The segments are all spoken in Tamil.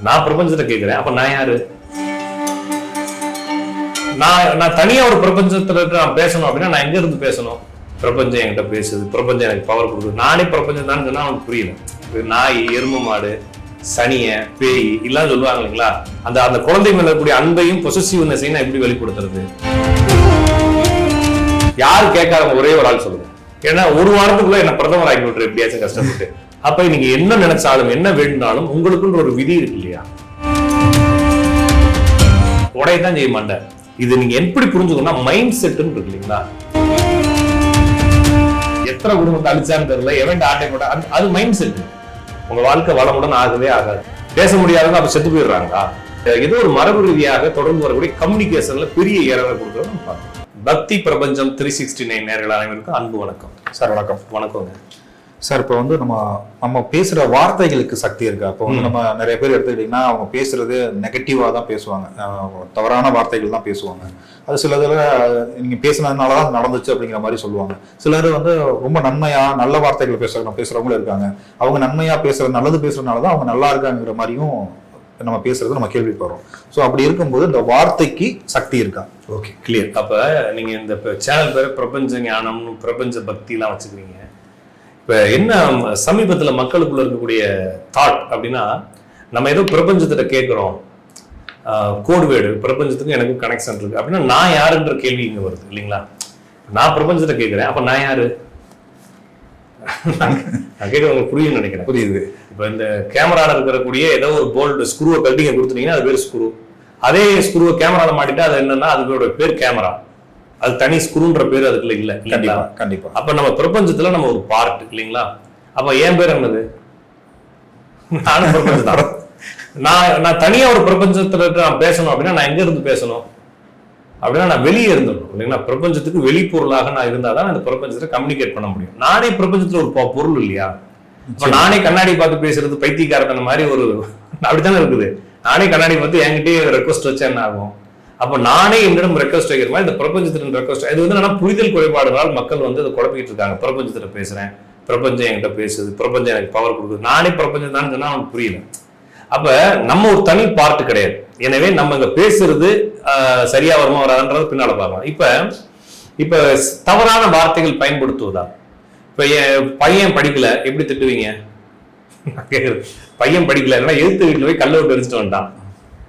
நான் பிரபஞ்சத்தை கேட்கிறேன், அப்ப நான் யாரு? நான் தனியா ஒரு பிரபஞ்சத்துல நான் பேசணும் அப்படின்னா நான் எங்க இருந்து பேசணும்? பிரபஞ்சம் என்கிட்ட பேசுது, பிரபஞ்சம் எனக்கு பவர் கொடுக்குது, நானே பிரபஞ்சம் தான் சொன்னா அவனுக்கு புரியல. நாய், எருமை மாடு, சனிய, பேய் எல்லாம் சொல்லுவாங்க இல்லைங்களா? அந்த அந்த குழந்தை மேல இருக்கக்கூடிய அன்பையும் பொசசிவ்னஸையும் நான் எப்படி வெளிப்படுத்துறது? யாரு கேட்காதவங்க ஒரே ஒரு ஆள் சொல்லுங்க. ஏன்னா ஒரு வாரத்துக்குள்ள என்ன பிரதமர் ஆக்கி விட்டுரு எப்படியாச்சும் கஷ்டப்பட்டு. அப்ப நீங்க என்ன நினைச்சாலும் என்ன வேணும்னாலும் உங்களுக்குன்ற ஒரு விதி இருக்கு இல்லையா? உடையதான் செய்ய மாட்டேன். இது நீங்க எப்படி புரிஞ்சுக்கணும்னா மைண்ட் செட்னு இருக்கு இல்லைங்களா? எத்தனை குடும்பத்தை அழிச்சான்னு தெரியல, எவன் ஆட்டை போட்டா, அது மைண்ட் செட். உங்க வாழ்க்கை வளமுடன் ஆகவே ஆகாது. பேச முடியாதவங்க அப்ப செத்து போயிடுறாங்க. ஏதோ ஒரு மரபு ரீதியாக தொடர்ந்து வரக்கூடிய கம்யூனிகேஷன்ல பெரிய ஏறவை கொடுக்குறோம். பக்தி பிரபஞ்சம் 369 நேயர்கள் அனைவருக்கும் அன்பு வணக்கம். சார் வணக்கம். வணக்கங்க சார். இப்போ வந்து நம்ம பேசுற வார்த்தைகளுக்கு சக்தி இருக்கா? இப்போ வந்து நம்ம நிறைய பேர் எடுத்துக்கிட்டீங்கன்னா அவங்க பேசுறது நெகட்டிவா தான் பேசுவாங்க, தவறான வார்த்தைகள் தான் பேசுவாங்க. அது சில இதில் நீங்க பேசுனதுனால தான் நடந்துச்சு அப்படிங்கிற மாதிரி சொல்லுவாங்க. சிலர் வந்து ரொம்ப நன்மையா நல்ல வார்த்தைகள் பேசுறவங்களும் இருக்காங்க. அவங்க நன்மையா பேசுறது, நல்லது பேசுறதுனால தான் அவங்க நல்லா இருக்காங்கிற மாதிரியும் நம்ம பேசுறது நம்ம கேள்விப்படுறோம். ஸோ அப்படி இருக்கும்போது இந்த வார்த்தைக்கு சக்தி இருக்கா? Okay, clear. அப்ப நீங்க இந்த சேனல் பேர் பிரபஞ்ச ஞானம், பிரபஞ்ச பக்தி எல்லாம் வச்சுக்கிறீங்க. இப்ப என்ன சமீபத்துல மக்களுக்குள்ள இருக்கக்கூடிய தாட் அப்படின்னா, நம்ம ஏதோ பிரபஞ்சத்திட்ட கேட்கிறோம், கோடு வேர்டு பிரபஞ்சத்துக்கும் எனக்கும் கனெக்ஷன் இருக்கு அப்படின்னா நான் யாருன்ற கேள்வி இங்க வருது இல்லைங்களா? நான் பிரபஞ்சத்தை கேட்கிறேன், அப்ப நான் யாரு? நான் கேட்க உங்களுக்கு புரியும்னு நினைக்கிறேன். புரியுது. இப்ப இந்த கேமரால இருக்கக்கூடிய ஏதோ ஒரு போல்டு ஸ்க்ரூவை கழட்டி கொடுத்துட்டீங்கன்னா அது பேர் ஸ்க்ரூ. அதே ஸ்க்ரூவை கேமரால மாட்டிட்டா அது என்னன்னா அதோட பேர் கேமரா. அது தனி ஸ்க்ரூன்ற பேர் அதுக்குள்ள இல்ல. கண்டிப்பா கண்டிப்பா. அப்ப நம்ம பிரபஞ்சத்துல நம்ம ஒரு பார்ட் இல்லைங்களா? அப்ப என் பேர் என்னது? நானும் பிரபஞ்சம் தான். நான் தனியா ஒரு பிரபஞ்சத்துல நான் பேசணும் அப்படின்னா நான் எங்க இருந்து பேசணும் அப்படின்னா நான் வெளியே இருந்துடணும் இல்லைங்களா? பிரபஞ்சத்துக்கு வெளிப்பொருளாக நான் இருந்தாதான் அந்த பிரபஞ்சத்தை கம்யூனிகேட் பண்ண முடியும். நானே பிரபஞ்சத்துல ஒரு பொருள் இல்லையா? இப்ப நானே கண்ணாடி பார்த்து பேசுறது பைத்தியக்காரத்தன மாதிரி ஒரு அப்படித்தானே இருக்குது. நானே கண்ணாடி பார்த்து என்கிட்டயே ரெக்வஸ்ட் வச்சா என்ன ஆகும்? அப்ப நானே என்னிடம் ரெக்வஸ்ட் வைக்கிற மாதிரி இந்த பிரபஞ்சத்தின் ரெக்வஸ்ட். இது வந்து நான் புரிதல் குறைபாடுனால் மக்கள் வந்து அதை குழப்பிக்கிட்டு இருக்காங்க. பிரபஞ்சத்துல பேசுறேன், பிரபஞ்சம் என்கிட்ட பேசுது, பிரபஞ்சம் எனக்கு பவர் கொடுக்குது, நானே பிரபஞ்சம் தான் சொன்னா அவனுக்கு புரியல. அப்ப நம்ம ஒரு தனி பார்ட் கிடையாது. எனவே நம்ம இங்க பேசுறது சரியா வருமா வராதுன்றது பின்னால பார்க்கலாம். இப்ப தவறான வார்த்தைகள் பயன்படுத்துவதா? இப்ப என் பையன் படிக்கல எப்படி திட்டுவீங்க? பையன் படிக்கல இல்லைன்னா எதிர்த்து வீட்டுல போய் கல்ல விட்டு எரிச்சிட்டு வந்துட்டான்,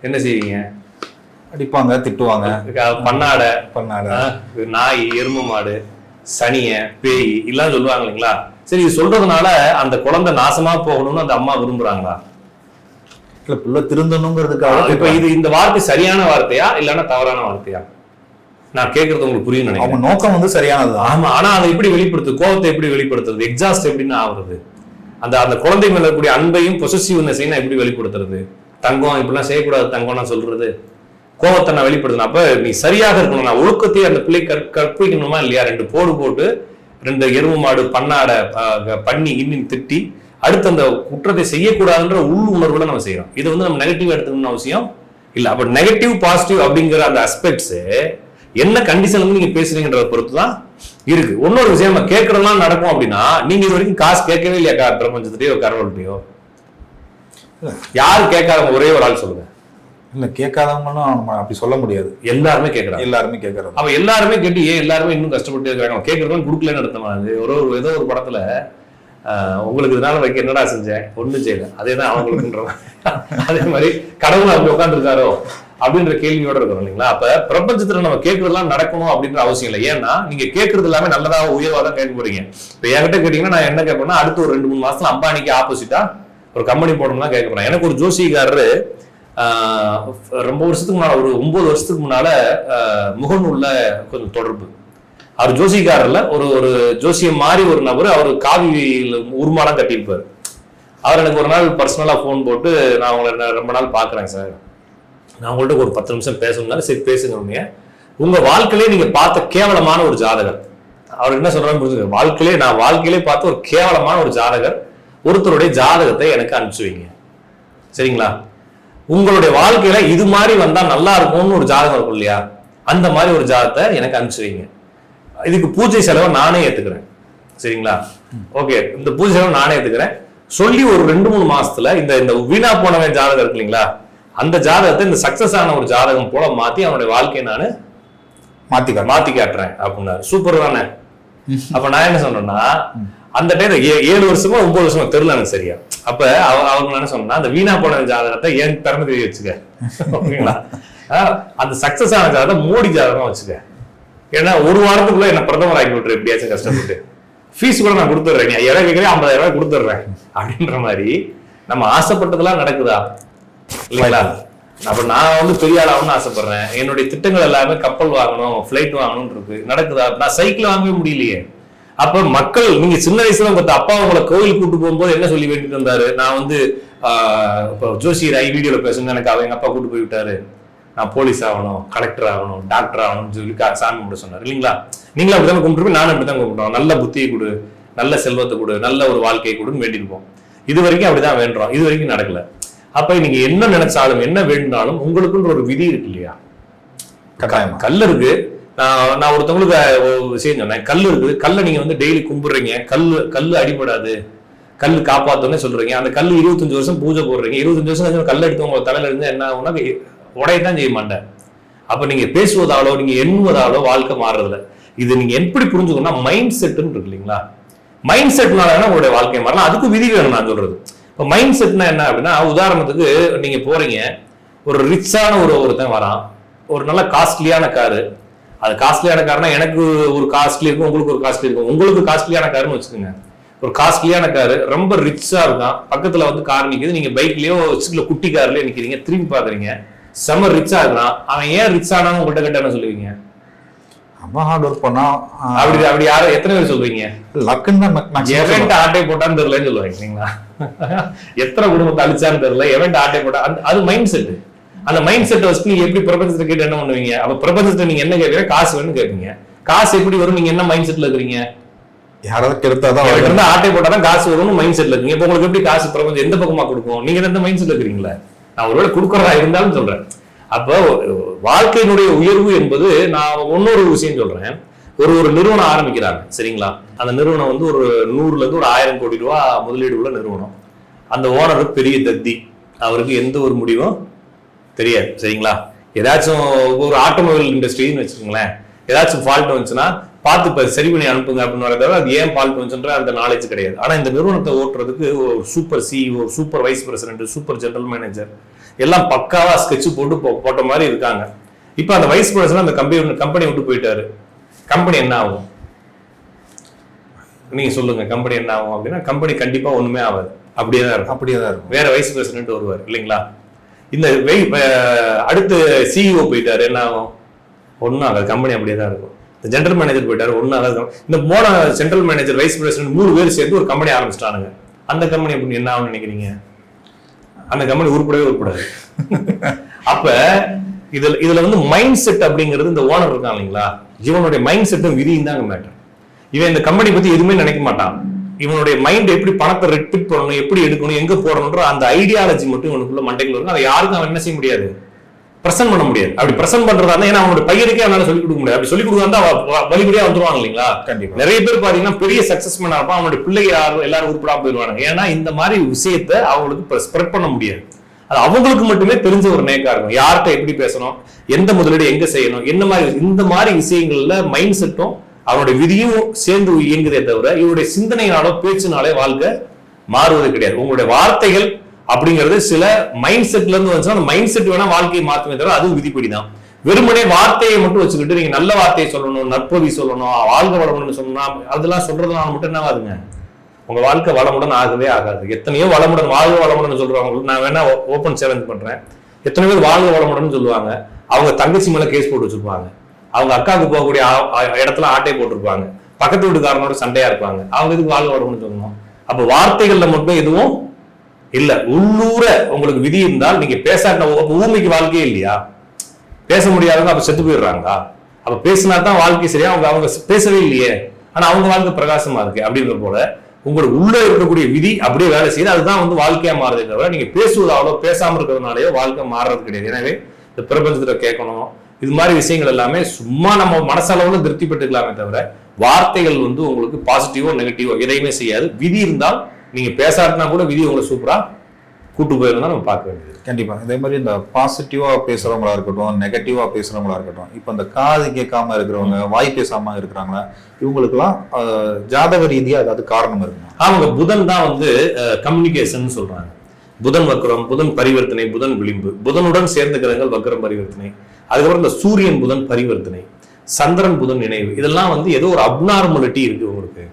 என்ன செய்வீங்க? அடிப்பாங்க, திட்டுவாங்க. பண்ணாடை, நாய், எருமை மாடு, சனிய, பேய் எல்லாம் சொல்லுவாங்க இல்லைங்களா? சரி, இது சொல்றதுனால அந்த குழந்தை நாசமா போகணும்னு அந்த அம்மா விரும்புறாங்களா? இல்ல, பிள்ளை திருந்தணுங்கிறதுக்காக. இப்ப இந்த வார்த்தை சரியான வார்த்தையா இல்லைன்னா தவறான வார்த்தையா? நான் கேட்கறது உங்களுக்கு புரியும் நினைக்கிறேன். அவங்க நோக்கம் வந்து சரியானது. ஆமா, ஆனா அதை எப்படி வெளிப்படுத்துது? கோபத்தை எப்படி வெளிப்படுத்துறது? எக்ஸாஸ்ட் எப்படின்னு ஆகுறது? அந்த குழந்தை மேல இருக்கக்கூடிய அன்பையும் பொசசிவ்னஸையும் நான் எப்படி வெளிப்படுத்துறது? தங்கம் இப்படிலாம் செய்யக்கூடாது தங்கம் நான் சொல்றது, கோபத்தை நான் வெளிப்படுத்தணும். அப்ப நீ சரியாக இருக்கணும். நான் ஒழுக்கத்தையே அந்த பிள்ளை கற்பிக்கணுமா இல்லையா? 2 போடு போட்டு 2 எருவு மாடு, பண்ணாடை, பண்ணி இன்னும் திட்டி அடுத்து அந்த குற்றத்தை செய்யக்கூடாதுன்ற உள் உணர்வுல நம்ம செய்யறோம். இது வந்து நம்ம நெகட்டிவ் எடுத்துக்கணும்னு அவசியம் இல்ல. அப்ப நெகட்டிவ் பாசிட்டிவ் அப்படிங்கிற அந்த அஸ்பெக்ட்ஸ் என்ன கண்டிஷன்ல நீங்க பேசுறீங்கன்றத பொறுத்து தான் இருக்கு. இன்னொரு விஷயம், நம்ம கேட்கறதுலாம் நடக்கும் அப்படின்னா நீங்க இது வரைக்கும் காசு கேட்கவே இல்லையா? பிரபஞ்சத்திலேயோ கடவுள்கிட்டயோ யாரு கேட்காதவங்க ஒரே ஒரு ஆள் சொல்லுங்க. இல்ல, கேட்காதவங்களும் அப்படி சொல்ல முடியாது. எல்லாருமே கேட்கறாங்க. எல்லாருமே கேட்கறாங்க. அப்ப எல்லாருமே கேட்டு ஏன் எல்லாருமே இன்னும் கஷ்டப்பட்டு இருக்கிறாங்க? கேட்கறதும் கொடுக்கலன்னு அர்த்தமா? அது ஏதோ ஒரு படத்துல உங்களுக்கு இதனால வைக்க என்னடா செஞ்சேன், ஒண்ணும் செய்யல, அதேதான் அவங்களுக்குன்ற அதே மாதிரி கடவுள் அப்படி உட்காந்துருக்காரோ அப்படின்ற கேள்வியோட இருக்கிறோம் இல்லைங்களா? அப்ப பிரபஞ்சத்துல நம்ம கேட்கறதுலாம் நடக்கணும் அப்படின்ற அவசியம் இல்லை. ஏன்னா நீங்க கேட்கறது எல்லாமே நல்லதாக உயர்வாதான் கேட்க போறீங்க. இப்ப என்கிட்ட கேட்டீங்கன்னா நான் என்ன கேட்பேன்னா, அடுத்து ஒரு 2-3 மாசத்துல அம்பானிக்கு ஆப்போசிட்டா ஒரு கம்பெனி போடணும்னா கேட்க போறேன். எனக்கு ஒரு ஜோசிகாரரு ரொம்ப வருஷத்துக்கு முன்னால, ஒரு 9 வருஷத்துக்கு முன்னால முகநூல்ல கொஞ்சம் தொடர்பு. அவர் ஜோசிக்காரர்ல ஒரு ஜோசியம் மாதிரி ஒரு நபர். அவர் காவியில உருமாலாம் கட்டியிருப்பாரு. அவர் எனக்கு ஒரு நாள் பர்சனலா போன் போட்டு, நான் உங்களை ரொம்ப நாள் பாக்குறேன் சார், நான் உங்கள்ட்ட ஒரு 10 நிமிஷம் பேசணும்னாலும் சரி பேசுங்க. உங்க வாழ்க்கையிலே நீங்க பார்த்த கேவலமான ஒரு ஜாதகர், அவர் என்ன சொல்றான்னு புரிஞ்சுக்க, நான் வாழ்க்கையிலே பார்த்த ஒரு கேவலமான ஒரு ஜாதகர் ஒருத்தருடைய ஜாதகத்தை எனக்கு அனுப்பிச்சு வைங்க, சரிங்களா? உங்களுடைய வாழ்க்கையில இது மாதிரி வந்தா நல்லா இருக்கும்னு ஒரு ஜாதகம் இருக்கும் இல்லையா? அந்த மாதிரி ஒரு ஜாதகத்தை எனக்கு அனுப்பிச்சு வைங்க. இதுக்கு பூஜை செலவை நானே ஏத்துக்கிறேன், சரிங்களா? ஓகே, இந்த பூஜை செலவு நானே ஏத்துக்கிறேன். சொல்லி ஒரு 2-3 மாசத்துல இந்த வீணா போனவன் ஜாதகம் இருக்கு இல்லைங்களா, அந்த ஜாதகத்தை இந்த சக்சஸ் ஆன ஒரு ஜாதகம் போல மாத்தி அவனுடைய வாழ்க்கையை நான் மாத்தி காட்டுறேன் அப்படின்னாரு. சூப்பர் தானே. அப்ப நான் என்ன சொன்னேன்னா, அந்த டைம் 7 வருஷமா 9 வருஷமா தெரியல எனக்கு சரியா. அப்ப அவங்க என்ன சொன்னா, அந்த வீணா போன ஜாதகத்தை ஏன் திறந்து தெரிய வச்சுக்க, ஓகேங்களா. அந்த சக்சஸ் ஆன ஜாதகம் மோடி ஜாதகம் வச்சுக்க. ஏன்னா ஒரு வாரத்துக்குள்ள என்ன பிரதமர் ஆக்கி விட்டுரு எப்படியாச்சும் கஷ்டப்பட்டு, ஃபீஸ் கூட நான் கொடுத்துட்றேன், நீ 5000 கேட்கறேன் 50,000 கொடுத்துட்றேன் அப்படின்ற மாதிரி நம்ம ஆசைப்பட்டதெல்லாம் நடக்குதா இல்லைங்களா. அப்ப நான் பெரிய ஆளாகணும்னு ஆசைப்படுறேன், என்னுடைய திட்டங்கள் எல்லாமே கப்பல் வாங்கணும், பிளைட் வாங்கணும் இருக்கு, நடக்குதா. நான் சைக்கிள் வாங்கவே முடியலையே. அப்ப மக்கள், நீங்க சின்ன வயசுல உங்க அப்பா உங்களை கோயில் கூட்டு போகும்போது என்ன சொல்லி வேண்டிட்டு வந்தாரு, நான் இப்போ ஜோசியர் ஆகி வீடியோல பேசணும், எனக்கு எங்க அப்பா கூட்டு போய் விட்டாரு, நான் போலீஸ் ஆகணும், கலெக்டர் ஆகணும், டாக்டர் ஆகணும்னு சொல்லி சாமி கும்பிட சொன்னார் இல்லைங்களா. நீங்களும் அப்படிதான் கும்பிட்டுருப்போம், நானும் அப்படிதான் கும்பிட்டோம். நல்ல புத்தியை கொடு, நல்ல செல்வத்தை கொடு, நல்ல ஒரு வாழ்க்கையை கொடுன்னு வேண்டியிருப்போம். இது வரைக்கும் அப்படிதான் வேண்டுறோம், இது வரைக்கும் நடக்கல. அப்ப நீங்க என்ன நினைச்சாலும் என்ன வேண்டாலும் உங்களுக்குன்ற ஒரு விதி இருக்கு இல்லையா. கல் இருக்கு, நான் ஒருத்தவங்களுக்கு ஒரு விஷயம் சொன்னேன், கல் இருக்குது, கல்லை நீங்க டெய்லி கும்பிடுறீங்க, கல்லு அடிபடாது, கல் காப்பாத்தோன்னு சொல்றீங்க. அந்த கல் 25 வருஷம் பூஜை போடுறீங்க, 25 வருஷம் கல் எடுத்து உங்க தலையில இருந்து என்ன ஆகும்னா உடையத்தான் செய்ய மாட்டேன். அப்ப நீங்க பேசுவதாலோ நீங்க எண்ணுவதாலோ வாழ்க்கை மாறுறதுல இது நீங்க எப்படி புரிஞ்சுக்கணும்னா மைண்ட் செட்னு இருக்கு இல்லைங்களா. மைண்ட் செட்னால உங்களுடைய வாழ்க்கை மாறலாம், அதுக்கு விதி வேணும் நான் சொல்றது. இப்போ மைண்ட் செட்னா என்ன அப்படின்னா, உதாரணத்துக்கு நீங்க போறீங்க, ஒரு ரிச்சான ஒருத்தன் வரான், ஒரு நல்ல காஸ்ட்லியான காரு. அது காஸ்ட்லியான காருனா எனக்கு ஒரு காஸ்ட்லி இருக்கும், உங்களுக்கு ஒரு காஸ்ட்லி இருக்கும். உங்களுக்கு காஸ்ட்லியான காருன்னு வச்சுக்கோங்க, ஒரு காஸ்ட்லியான காரு, ரொம்ப ரிச்சா இருக்கான், பக்கத்துல கார் நிக்குது, நீங்க பைக்லயோ குட்டி கார்லயோ நிக்கிறீங்க, திரும்பி பாக்குறீங்க, செம ரிச்சா இருக்கிறான். அவன் ஏன் ரிச் ஆனாலும் உங்கள்கிட்ட கேட்ட என்ன சொல்லுவீங்க? ஹார்ட் ஒர்க் பண்ணா. அப்படி யாரும் எத்தனை பேர் சொல்லுவீங்க? லக்குன்னு எவன்ட் ஆட்டை போட்டான்னு தெரியலன்னு சொல்லுவாங்க இல்லைங்களா. எத்தனை குடும்பத்தை அழிச்சான்னு தெரியல, எவன்ட் ஆட்டை போட்டா. அது மைண்ட் செட். அந்த மைண்ட் செட்டை வச்சு நீங்க எப்படி பிரபஞ்சத்தை கேட்டு என்ன பண்ணுவீங்க? அப்ப பிரபஞ்சத்தை நீங்க என்ன கேட்கறீங்க? காசு வேணும்னு கேட்பீங்க. காசு எப்படி வரும்? நீங்க என்ன மைண்ட் செட்ல இருக்கிறீங்க? யாராவது கெடுத்தாதான் ஆட்டை போட்டாதான் காசு வரும்னு மைண்ட் செட்ல இருக்கீங்க. இப்ப உங்களுக்கு எப்படி காசு பிரபஞ்சம் எந்த பக்கமா கொடுக்கும்? நீங்க எந்த மைண்ட் செட்ல இருக்கிறீங்களா? நான் ஒருவேளை கொடுக்கறதா இருந்தாலும் சொல்றேன். அப்போ வாழ்க்கையினுடைய உயர்வு என்பது, நான் இன்னொரு விஷயம் சொல்றேன். ஒரு நிறுவனம் ஆரம்பிக்கிறாங்க சரிங்களா. அந்த நிறுவனம் ஒரு 100ல இருந்து ஒரு 1000 கோடி ரூபாய் முதலீடு உள்ள நிறுவனம். அந்த ஓனர் பெரிய தத்தி, அவருக்கு எந்த ஒரு முடிவும் தெரியாது சரிங்களா. ஏதாச்சும் ஒரு ஆட்டோமொபைல் இண்டஸ்ட்ரின்னு வச்சுக்கோங்களேன், ஏதாச்சும் ஃபால்ட் வந்துச்சுன்னா பார்த்து சரி பண்ணி அனுப்புங்க அப்படின்னு வரத, அது ஏன் ஃபால்ட் வந்துச்சுன்ற அந்த நாலேஜ் கிடையாது. ஆனா இந்த நிறுவனத்தை ஓட்டுறதுக்கு ஒரு super CEO, super vice president, super general manager எல்லாம் பக்காவா ஸ்கெட்ச் போட்ட மாதிரி இருக்காங்க. இப்ப அந்த வைஸ் பிரசிடென்ட் அந்த கம்பெனி விட்டு போயிட்டாரு. கம்பெனி என்ன ஆகும் நீங்க சொல்லுங்க? கம்பெனி என்ன ஆகும் அப்படின்னா, கம்பெனி கண்டிப்பா ஒண்ணுமே ஆகாது, அப்படியேதான் இருக்கும். வேற வைஸ் பிரசிடென்ட் வருவார் இல்லைங்களா. இந்த அடுத்து சிஇஓ போயிட்டாரு, என்ன ஆகும்? ஒன்னும் ஆகாது, கம்பெனி அப்படியே தான் இருக்கும். ஜெனரல் மேனேஜர் போயிட்டாரு, ஒன்னும் ஆகாது. இந்த போன சென்ட்ரல் மேனேஜர், வைஸ் பிரசிடென்ட் 3 பேர் சேர்ந்து ஒரு கம்பெனி ஆரம்பிச்சிட்டானுங்க. அந்த கம்பெனி எப்படி என்ன ஆகும்னு நினைக்கிறீங்க? அந்த கம்பெனி உருப்படாது. அப்ப இதுல மைண்ட் செட் அப்படிங்கிறது, இந்த ஓனர் இருக்கான் இல்லைங்களா, இவனுடைய மைண்ட் செட்டும் விதியும் தாங்க மேட்டர். இவன் இந்த கம்பெனி பத்தி எதுவுமே நினைக்க மாட்டான். இவனுடைய மைண்ட் எப்படி பணத்தை ரெக்டிட் பண்ணணும், எப்படி எடுக்கணும், எங்க போடணும்ன்ற அந்த ஐடியாலஜி மட்டும் இவனுக்குள்ள மண்டைக்குள்ள இருக்கும். அதை யாருக்கும் அவன் என்ன செய்ய முடியாது, பிரசன்ட் பண்ண முடியாது. அப்படி பிரசன்ட் பண்றதா, ஏன்னா அவனுடைய பையனுக்கே அவனால சொல்லிக் கொடுக்க முடியாது. அப்படி சொல்லிக் கொடுத்தா வழிபடியா வந்துருவாங்க இல்லைங்களா. கண்டிப்பா நிறைய பேர் பாத்தீங்கன்னா பெரிய சக்சஸ் பண்ணா இருப்பான், அவனுடைய பிள்ளைங்க எல்லாரும் உருப்படா போயிடுவாங்க. ஏன்னா இந்த மாதிரி விஷயத்த அவங்களுக்கு ஸ்ப்ரெட் பண்ண முடியாது. அது அவங்களுக்கு மட்டுமே தெரிஞ்ச ஒரு நேக்கா இருக்கும். யார்கிட்ட எப்படி பேசணும், எந்த முதலீடு எங்க செய்யணும், என்ன மாதிரி, இந்த மாதிரி விஷயங்கள்ல மைண்ட் செட்டும் அவனுடைய விதியும் சேர்ந்து இயங்குதே தவிர, இவருடைய சிந்தனையினாலோ பேச்சுனாலே வாழ்க்கை மாறுவது கிடையாது. உங்களுடைய வார்த்தைகள் அப்படிங்கிறது சில மைண்ட் செட்ல இருந்து வந்துச்சுன்னா, அந்த மைண்ட் செட் வேணா வாழ்க்கையை மாற்றுமே தவிர அதுவும் விதிப்படிதான். வெறுமனே வார்த்தையை மட்டும் வச்சுக்கிட்டு நீங்க நல்ல வார்த்தையை சொல்லணும், நற்பவி சொல்லணும், வாழ்க வளமுடன் சொல்லணும், அதெல்லாம் சொல்றதுனால மட்டும் என்ன ஆகுதுங்க, உங்க வாழ்க்கை வளமுடன் ஆகவே ஆகாது. எத்தனையோ வளமுடன், வாழ்க வளமுடன் சொல்றவங்களுக்கு நான் வேணா ஓப்பன் சேலஞ்ச் பண்றேன். எத்தனை பேர் வாழ்க வளமுடன் சொல்லுவாங்க, அவங்க தங்கச்சி மேல கேஸ் போட்டு வச்சிருப்பாங்க, அவங்க அக்காவுக்கு போகக்கூடிய இடத்துல ஆட்டை போட்டிருப்பாங்க, பக்கத்து வீட்டுக்காரனோட சண்டையா இருப்பாங்க. அவங்க இதுக்கு வாழ்க வளமுடன் சொல்லணும். அப்ப வார்த்தைகள்ல மட்டும் எதுவும் இல்ல, உள்ளூர உங்களுக்கு விதி இருந்தால் நீங்க பேசாட்ட ஊமைக்கு வாழ்க்கையே இல்லையா. பேச முடியாதவங்க அப்ப செத்து போயிடுறாங்க. அப்ப பேசினா தான் வாழ்க்கை சரியா. அவங்க பேசவே இல்லையே, ஆனா அவங்க வாழ்க்கை பிரகாசமா இருக்கு. அப்படின்ற போல உங்களுக்கு உள்ள இருக்கக்கூடிய விதி அப்படியே வேலை செய்யுது. அதுதான் வாழ்க்கையா மாறுதே தவிர நீங்க பேசுவதாலோ பேசாம இருக்கிறதுனாலயோ வாழ்க்கை மாறுறது கிடையாது. எனவே இந்த பிரபஞ்சத்துல கேட்கணும், இது மாதிரி விஷயங்கள் எல்லாமே சும்மா நம்ம மனசளவுல திருப்தி பெற்றுக்கலாமே தவிர வார்த்தைகள் உங்களுக்கு பாசிட்டிவோ நெகட்டிவோ எதையுமே செய்யாது. விதி இருந்தால் நீங்க பேசாட்டினா கூட விதி உங்களை சூப்பரா கூட்டு போயிருந்தா நம்ம பார்க்க வேண்டியது. கண்டிப்பா. இதே மாதிரி இந்த பாசிட்டிவா பேசுறவங்களா இருக்கட்டும், நெகட்டிவா பேசுறவங்களா இருக்கட்டும், இப்ப இந்த காது கேட்காம இருக்கிறவங்க, வாய் பேசாம இருக்கிறாங்களா, இவங்களுக்குலாம் ஜாதக ரீதியா ஏதாவது காரணம் இருக்குமா? அவங்க புதன் தான் வந்து கம்யூனிகேஷன் சொல்றாங்க. புதன் வக்ரம், புதன் பரிவர்த்தனை, புதன் விளிம்பு, புதனுடன் சேர்ந்த கிரகங்கள் வக்ரம் பரிவர்த்தனை, அதுக்கப்புறம் இந்த சூரியன் புதன் பரிவர்த்தனை, சந்திரன் புதன் நினைவு, இதெல்லாம் வந்து ஏதோ ஒரு அப்நார்மலிட்டி இருக்கு உங்களுக்கு.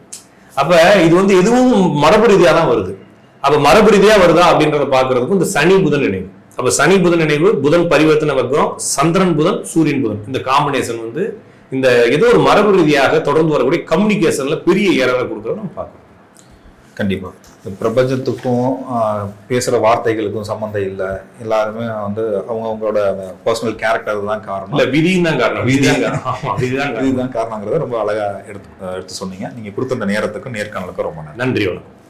அப்ப இது வந்து எதுவும் மரபு ரீதியா தான் வருது. அப்ப மரபு ரீதியா வருதா அப்படின்றத பாக்குறதுக்கும் இந்த சனி புதன் நினைவு. அப்ப சனி புதன் நினைவு, புதன் பரிவர்த்தனை வக்ரம், சந்திரன் புதன், சூரியன் புதன், இந்த காம்பினேஷன் வந்து இந்த ஏதோ ஒரு மரபு ரீதியாக தொடர்ந்து வரக்கூடிய கம்யூனிகேஷன்ல பெரிய ஏறலை கொடுக்கறத நம்ம பார்க்கணும். கண்டிப்பா. இந்த பிரபஞ்சத்துக்கும் பேசுற வார்த்தைகளுக்கும் சம்மந்தம் இல்லை. எல்லாருமே வந்து அவங்களோட பர்சனல் கேரக்டர் தான் காரணம். இல்ல விதியும் தான் காரணம். இதுதான் காரணங்கிறத ரொம்ப அழகா எடுத்து சொன்னீங்க. நீங்க கொடுத்த இந்த நேரத்துக்கும் நேர்காணலுக்கும் ரொம்ப நன்றி. நன்றி. வணக்கம்.